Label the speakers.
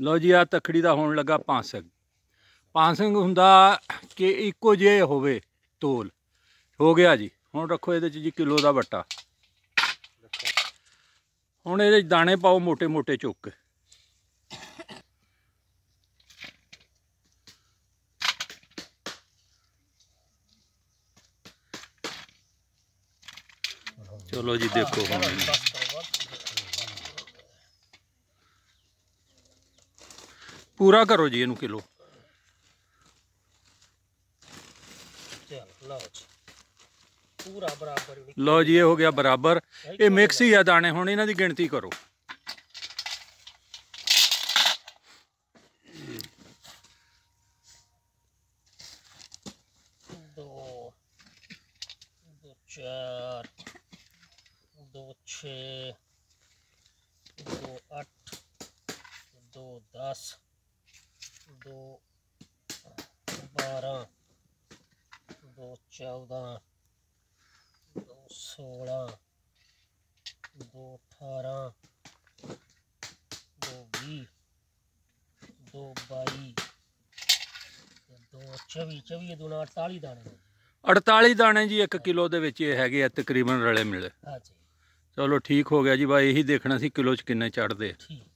Speaker 1: लो जी आ तखड़ी का होने लगा पांसंग। पांसंग हुंदा कि इक्को जे होवे तोल। हो गया जी। हुण रखो ये जी किलो का बट्टा। हुण ये दाने पाओ मोटे मोटे चुक के। चलो जी देखो हुण पूरा करो जी इनू किलो। लो जी ये हो गया बराबर। ये मिक्स ही है दाने। हुण इन्हां दी गिणती करो।
Speaker 2: दो, दो चार, दो छः, दो आठ, दो 10, दो 12, दो 14, दो 16, दो 18, दो 20, दो 22, दो 24 दूना 48 दाने।
Speaker 1: 48 दाने जी 1 किलो दे विच ये हैगे तकरीबन रले मिले।
Speaker 2: हाँ जी।
Speaker 1: चलो ठीक हो गया जी। भाई यही देखना सी किलो च किन्ने चढ़दे।
Speaker 2: ठीक।